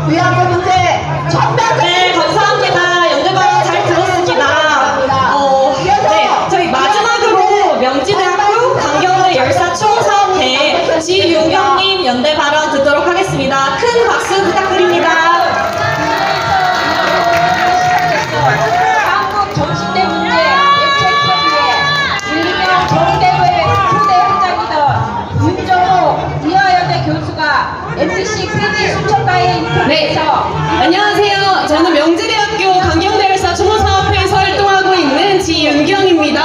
위안부 문제 전면. 네, 감사합니다. 연대발 잘 들었습니다. 네, 저희 마지막으로 명지대학교 강경대 열사 총사업회 지윤경님 연대 발언 듣도록 하겠습니다. 큰 박수 부탁드립니다. 한국 정신대 문제 대책협의회 윤리명 정대부의 초대회장이던 윤정호 이화여대 교수가 MBC PD 수첩가의 인터뷰에서 안녕하세요. 저는 명지대학교 강경대 열사 총사업회에서 활동하고 있는 지윤경입니다.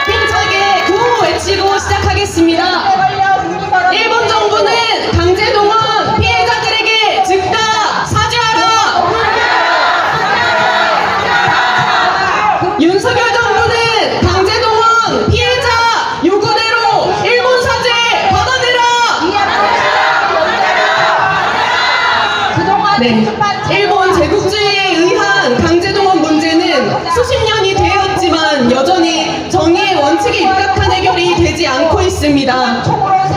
힘차게 구호 외치고 시작하겠습니다. 일본 정부는 강제동원 피해자들에게 즉각 사죄하라! 윤석열 정부는 강제동원 피해자 요구대로 일본 사죄 받아내라! 네, 일본 제국주의에 의한 강제동원 문제는 수십 년이 되었지만 여전히 정의의 원칙에 입각한 해결이 되지 않고 있습니다.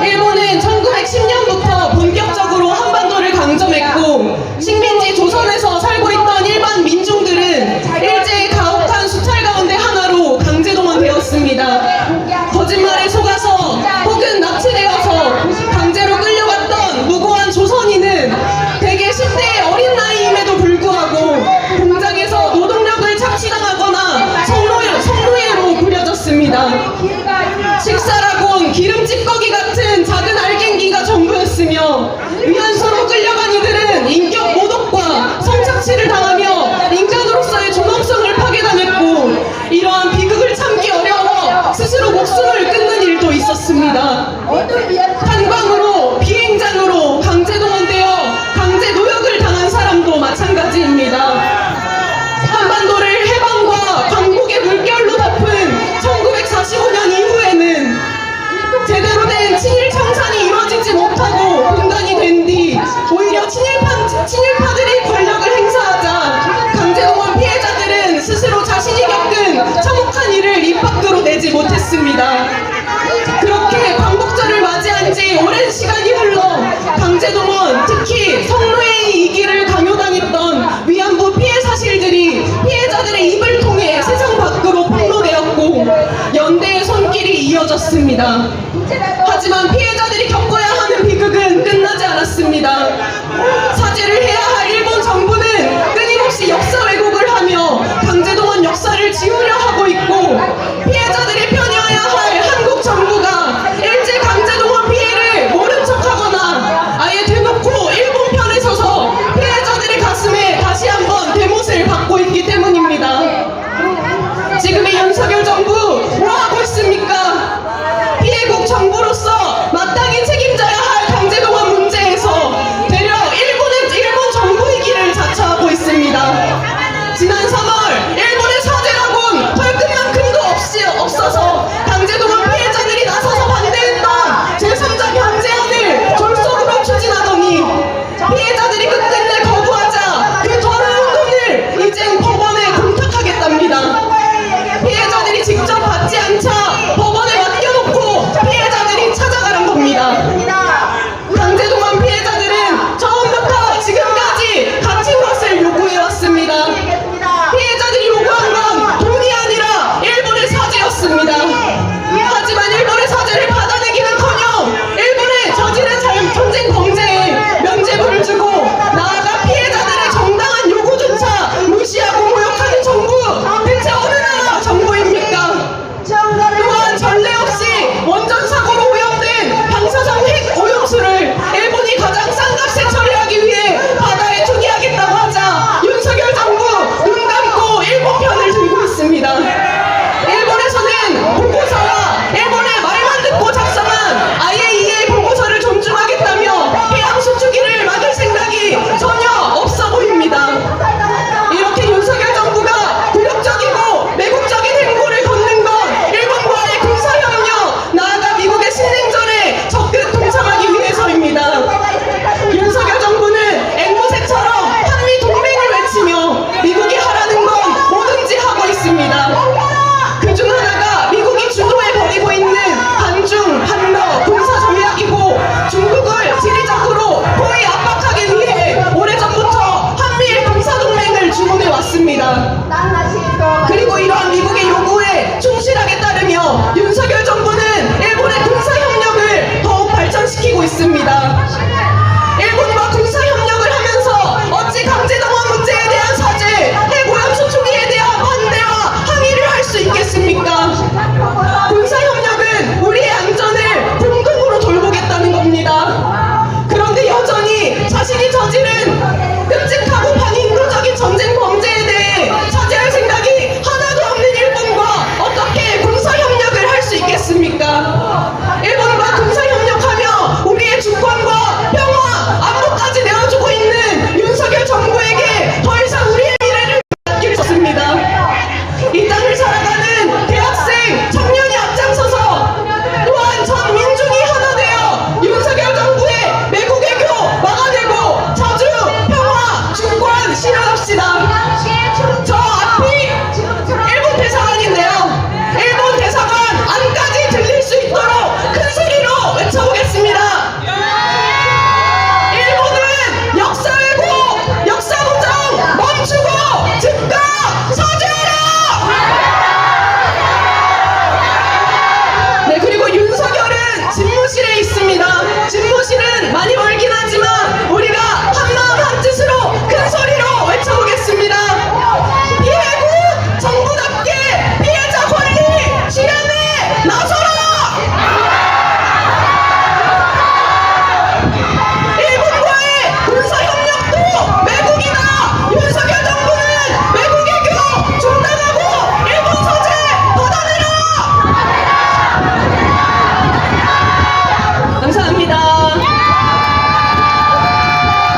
일본은 1910년부터 본격적으로 한반도를 강점했고 식민지 조선에서 살고 있던 일반 민중들은 일제의 가혹한 수탈 가운데 하나로 강제동원 되었습니다. 거짓말에 속아서 혹은 납치되어서 강제로 끌려갔던 무고한 조선인은 대개 10대의 어린 나이임에도 불구하고 공장에서 노동력을 착취당하거나 성노예로 부려졌습니다. 식사라곤 기름찌꺼기 같은 작은 알갱이가 전부였으며 위안소로 끌려간 이들은 인격 모독과 성착취를 당하며 인간으로서의 존엄성을 파괴당했고 이러한 비극을 참기 어려워 스스로 목숨을 끊는 일도 있었습니다. 탄광으로 비행장으로 강제동원되어 강제 노역을 당한 사람도 마찬가지입니다. 한반도를 해방과 광복의 물결로 덮은 1945년 이후에는 제대로 된 친일 청산이 이루어지지 못하고 분단이 된 뒤 오히려 친일파들이 권력을 행사하자 강제동원 피해자들은 스스로 자신이 겪은 참혹한 일을 입 밖으로 내지 못했습니다. 그렇게 광복절을 맞이한 지 오랜 시간이 흘러 강제동원, 특히 성노예의 이기를 강요당했던 위안부 피해 사실들이 피해자들의 입을 통해 세상 밖으로 폭로되었고 연대의 손길이 이어졌습니다.